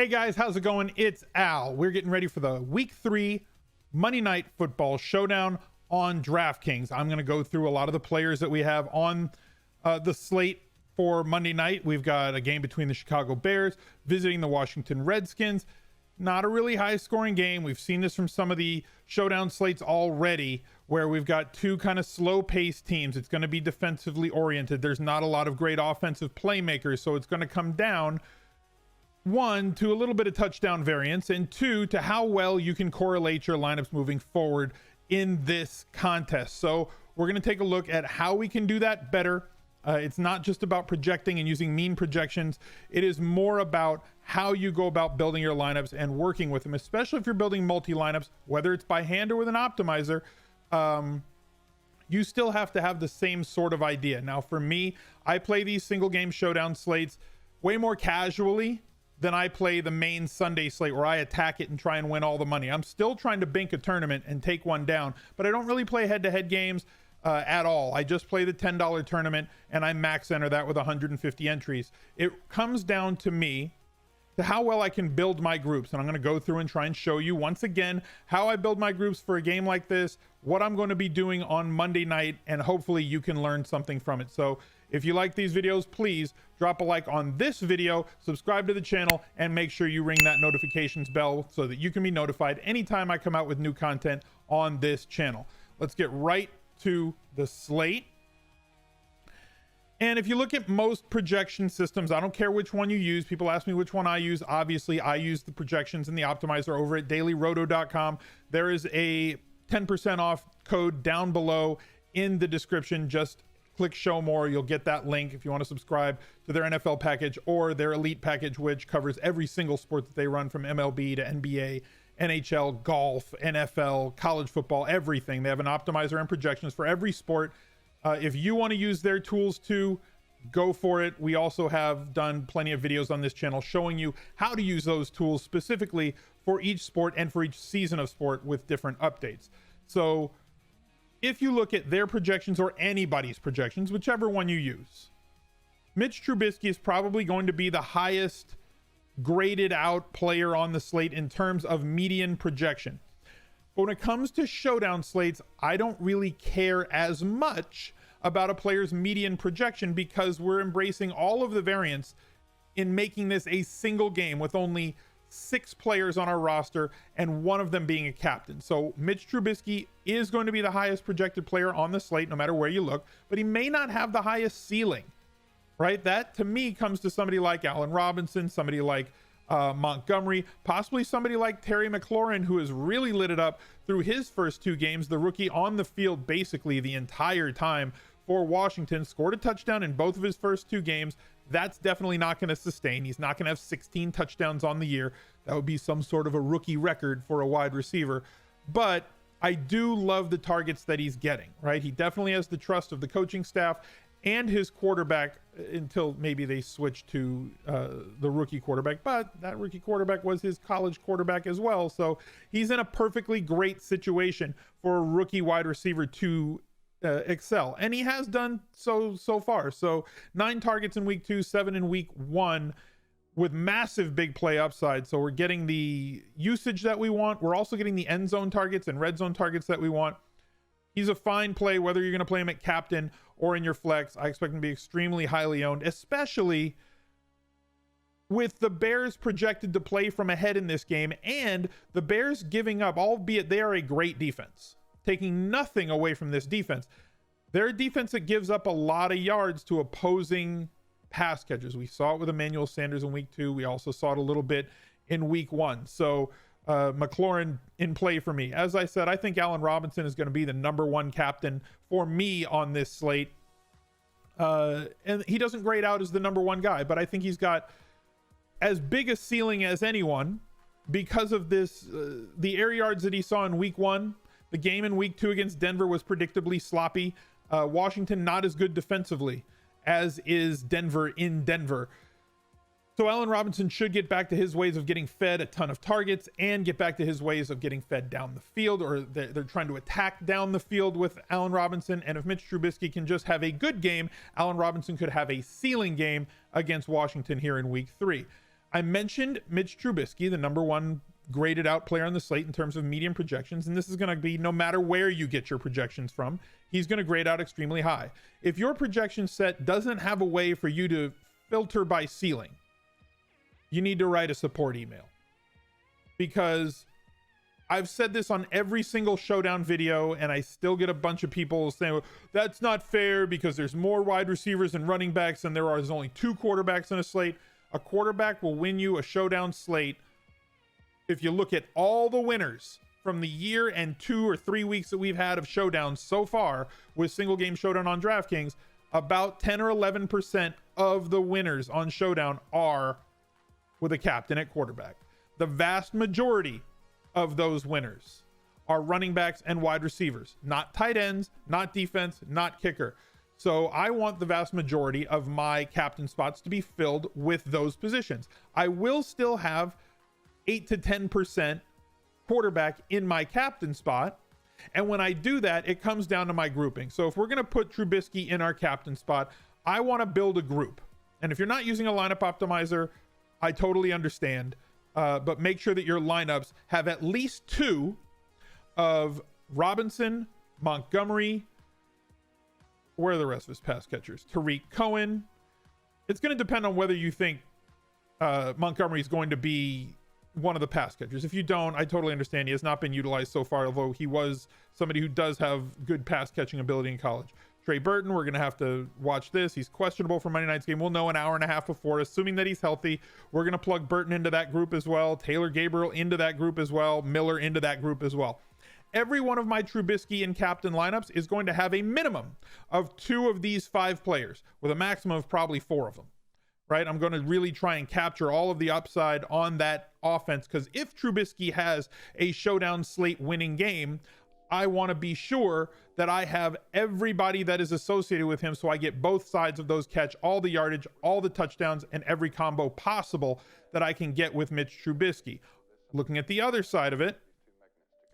Hey guys, how's it going? It's Al. We're getting ready for the week 3 Monday Night Football Showdown on DraftKings. I'm going to go through a lot of the players that we have on the slate for Monday night. We've got a game between the Chicago Bears visiting the Washington Redskins. Not a really high scoring game. We've seen this from some of the showdown slates already, where we've got two kind of slow paced teams. It's going to be defensively oriented. There's not a lot of great offensive playmakers, so it's going to come down, one, to a little bit of touchdown variance, and two, to how well you can correlate your lineups moving forward in this contest. So we're going to take a look at how we can do that better. It's not just about projecting and using mean projections. It is more about how you go about building your lineups and working with them, especially if you're building multi lineups, whether it's by hand or with an optimizer. You still have to have the same sort of idea. Now, for me, I play these single game showdown slates way more casually than I play the main Sunday slate where I attack it and try and win all the money. I'm still trying to bank a tournament and take one down, but I don't really play head-to-head games at all. I just play the $10 tournament and I max enter that with 150 entries. It comes down to me, to how well I can build my groups. And I'm going to go through and try and show you once again how I build my groups for a game like this, what I'm going to be doing on Monday night, and hopefully you can learn something from it. So if you like these videos, please drop a like on this video, subscribe to the channel, and make sure you ring that notifications bell so that you can be notified anytime I come out with new content on this channel. Let's get right to the slate. And if you look at most projection systems, I don't care which one you use. People ask me which one I use. Obviously, I use the projections and the optimizer over at dailyroto.com. There is a 10% off code down below in the description. Just click show more. You'll get that link if you want to subscribe to their NFL package or their elite package, which covers every single sport that they run, from MLB to NBA, NHL, golf, NFL, college football, everything. They have an optimizer and projections for every sport. If you want to use their tools too, go for it. We also have done plenty of videos on this channel showing you how to use those tools specifically for each sport and for each season of sport with different updates. So if you look at their projections or anybody's projections, whichever one you use, Mitch Trubisky is probably going to be the highest graded out player on the slate in terms of median projection. But when it comes to showdown slates, I don't really care as much about a player's median projection because we're embracing all of the variance in making this a single game with only 6 players on our roster and one of them being a captain. So Mitch Trubisky is going to be the highest projected player on the slate no matter where you look, but he may not have the highest ceiling, right? That to me comes to somebody like Allen Robinson, somebody like Montgomery, possibly somebody like Terry McLaurin, who has really lit it up through his first 2 games. The rookie on the field basically the entire time for Washington, scored a touchdown in both of his first 2 games. That's definitely not going to sustain. He's not going to have 16 touchdowns on the year. That would be some sort of a rookie record for a wide receiver. But I do love the targets that he's getting, right? He definitely has the trust of the coaching staff and his quarterback, until maybe they switch to the rookie quarterback, but that rookie quarterback was his college quarterback as well. So he's in a perfectly great situation for a rookie wide receiver to excel, and he has done so far. So 9 targets in week 2, 7 in week 1, with massive big play upside. So we're getting the usage that we want. We're also getting the end zone targets and red zone targets that we want. He's a fine play, whether you're going to play him at captain or in your flex. I expect him to be extremely highly owned, especially with the Bears projected to play from ahead in this game, and the Bears giving up, albeit they are a great defense, taking nothing away from this defense. They're a defense that gives up a lot of yards to opposing pass catchers. We saw it with Emmanuel Sanders in week 2. We also saw it a little bit in week 1. So McLaurin in play for me. As I said, I think Allen Robinson is going to be the number 1 captain for me on this slate. And he doesn't grade out as the number 1 guy, but I think he's got as big a ceiling as anyone because of this, the air yards that he saw in week 1. The game in week 2 against Denver was predictably sloppy. Washington not as good defensively as is Denver in Denver. So Allen Robinson should get back to his ways of getting fed a ton of targets and get back to his ways of getting fed down the field, or they're trying to attack down the field with Allen Robinson. And if Mitch Trubisky can just have a good game, Allen Robinson could have a ceiling game against Washington here in week 3. I mentioned Mitch Trubisky, the number one graded out player on the slate in terms of median projections. And this is going to be no matter where you get your projections from, he's going to grade out extremely high. If your projection set doesn't have a way for you to filter by ceiling, you need to write a support email. Because I've said this on every single Showdown video, and I still get a bunch of people saying, well, that's not fair because there's more wide receivers and running backs and there's only 2 quarterbacks in a slate. A quarterback will win you a Showdown slate if you look at all the winners from the year and 2 or 3 weeks that we've had of Showdown so far with single game Showdown on DraftKings. About 10 or 11% of the winners on Showdown are with a captain at quarterback. The vast majority of those winners are running backs and wide receivers, not tight ends, not defense, not kicker. So I want the vast majority of my captain spots to be filled with those positions. I will still have 8 to 10% quarterback in my captain spot. And when I do that, it comes down to my grouping. So if we're going to put Trubisky in our captain spot, I want to build a group. And if you're not using a lineup optimizer, I totally understand. But make sure that your lineups have at least 2 of Robinson, Montgomery. Where are the rest of his pass catchers? Tariq Cohen. It's going to depend on whether you think Montgomery is going to be one of the pass catchers. If you don't, I totally understand. He has not been utilized so far, although he was somebody who does have good pass catching ability in college. Trey Burton, we're going to have to watch this. He's questionable for Monday night's game. We'll know an hour and a half before, assuming that he's healthy. We're going to plug Burton into that group as well. Taylor Gabriel into that group as well. Miller into that group as well. Every one of my Trubisky and captain lineups is going to have a minimum of 2 of these 5 players with a maximum of probably 4 of them, right? I'm going to really try and capture all of the upside on that offense, because if Trubisky has a Showdown slate winning game, I want to be sure that I have everybody that is associated with him so I get both sides of those catch, all the yardage, all the touchdowns, and every combo possible that I can get with Mitch Trubisky. Looking at the other side of it,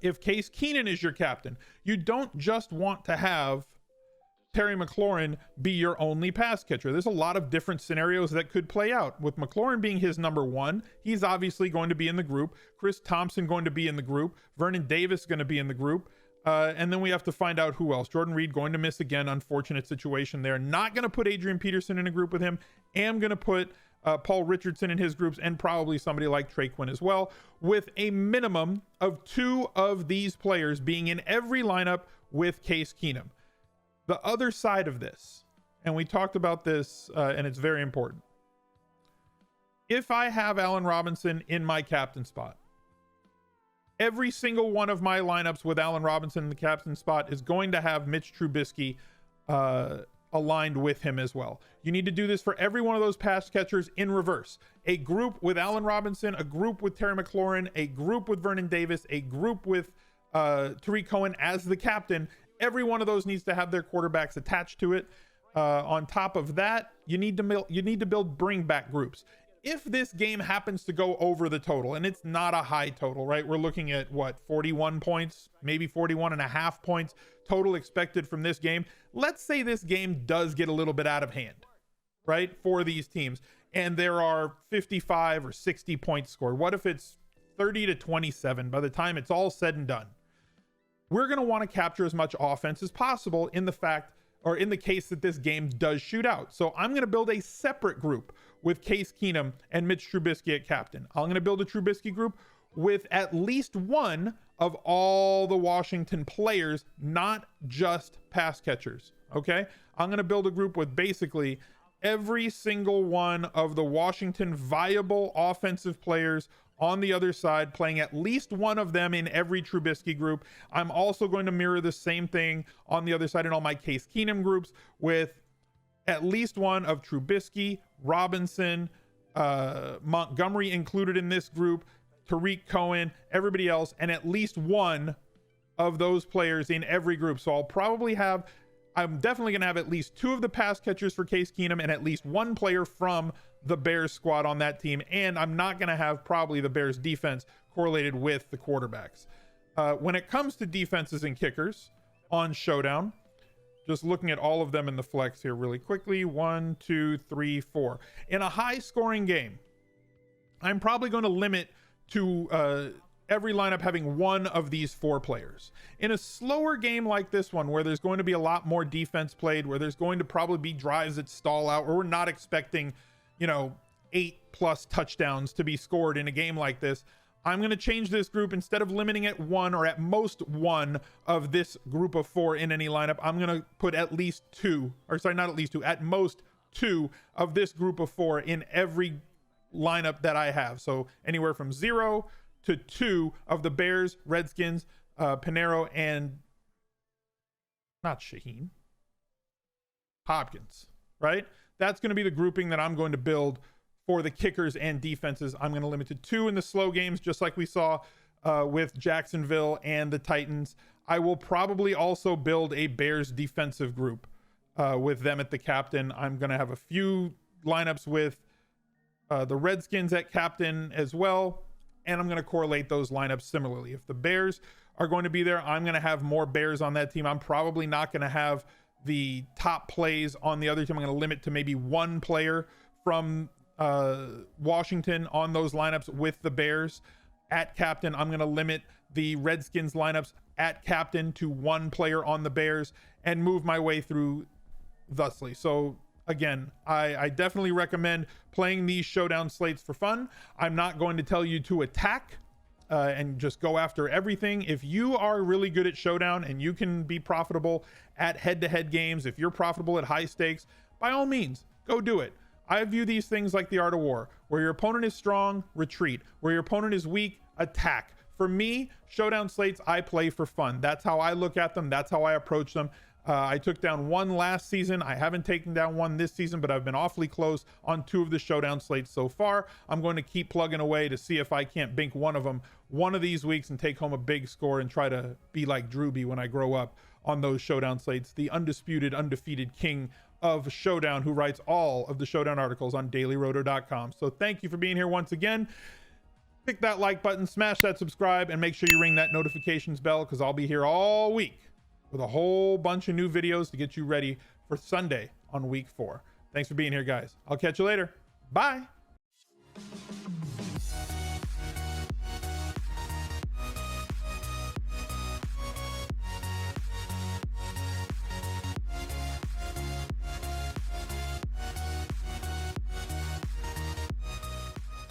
if Case Keenum is your captain, you don't just want to have Terry McLaurin be your only pass catcher. There's a lot of different scenarios that could play out. With McLaurin being his number 1, he's obviously going to be in the group. Chris Thompson going to be in the group. Vernon Davis going to be in the group. And then we have to find out who else. Jordan Reed going to miss again. Unfortunate situation there. Not going to put Adrian Peterson in a group with him. Am going to put Paul Richardson in his groups, and probably somebody like Trey Quinn as well, with a minimum of 2 of these players being in every lineup with Case Keenum. The other side of this, and we talked about this, and it's very important. If I have Allen Robinson in my captain spot, every single one of my lineups with Allen Robinson in the captain spot is going to have Mitch Trubisky aligned with him as well. You need to do this for every one of those pass catchers in reverse. A group with Allen Robinson, a group with Terry McLaurin, a group with Vernon Davis, a group with Tariq Cohen as the captain. Every one of those needs to have their quarterbacks attached to it. On top of that, you need to build bring back groups. If this game happens to go over the total, and it's not a high total, right? We're looking at 41 points, maybe 41 and a half points total expected from this game. Let's say this game does get a little bit out of hand, right? For these teams, and there are 55 or 60 points scored. What if it's 30 to 27 by the time it's all said and done? We're going to want to capture as much offense as possible in the case that this game does shoot out. So I'm going to build a separate group with Case Keenum and Mitch Trubisky at captain. I'm going to build a Trubisky group with at least 1 of all the Washington players, not just pass catchers. Okay. I'm going to build a group with basically every single one of the Washington viable offensive players on the other side, playing at least one of them in every Trubisky group. I'm also going to mirror the same thing on the other side in all my Case Keenum groups with at least one of Trubisky, Robinson, Montgomery included in this group, Tariq Cohen, everybody else, and at least one of those players in every group. So I'm definitely going to have at least 2 of the pass catchers for Case Keenum and at least 1 player from the Bears squad on that team. And I'm not going to have probably the Bears defense correlated with the quarterbacks. When it comes to defenses and kickers on Showdown, just looking at all of them in the flex here really quickly. 1, 2, 3, 4. In a high scoring game, I'm probably going to limit to every lineup having one of these 4 players. In a slower game like this one, where there's going to be a lot more defense played, where there's going to probably be drives that stall out, or we're not expecting, 8+ touchdowns to be scored in a game like this, I'm going to change this group. Instead of limiting it 1 or at most 1 of this group of 4 in any lineup, I'm going to put at least 2, or sorry, not at least 2, at most 2 of this group of 4 in every lineup that I have. So anywhere from 0 to 2 of the Bears, Redskins, Pinero, and not Shaheen, Hopkins, right? That's going to be the grouping that I'm going to build for the kickers and defenses. I'm going to limit to 2 in the slow games, just like we saw with Jacksonville and the Titans. I will probably also build a Bears defensive group with them at the captain. I'm going to have a few lineups with the Redskins at captain as well, and I'm going to correlate those lineups similarly. If the Bears are going to be there, I'm going to have more Bears on that team. I'm probably not going to have the top plays on the other team. I'm going to limit to maybe 1 player from Washington on those lineups with the Bears at captain. I'm going to limit the Redskins lineups at captain to 1 player on the Bears and move my way through thusly. So again, I definitely recommend playing these showdown slates for fun. I'm not going to tell you to attack and just go after everything. If you are really good at showdown and you can be profitable at head-to-head games, if you're profitable at high stakes, by all means, go do it. I view these things like the art of war. Where your opponent is strong, retreat. Where your opponent is weak, attack. For me, showdown slates, I play for fun. That's how I look at them. That's how I approach them. I took down 1 last season. I haven't taken down 1 this season, but I've been awfully close on 2 of the showdown slates so far. I'm going to keep plugging away to see if I can't bink one of them one of these weeks and take home a big score and try to be like Drewby when I grow up on those showdown slates, the undisputed, undefeated king of Showdown, who writes all of the Showdown articles on dailyroto.com. So thank you for being here once again. Click that like button, smash that subscribe, and make sure you ring that notifications bell, because I'll be here all week with a whole bunch of new videos to get you ready for Sunday on week 4. Thanks for being here, guys. I'll catch you later. Bye.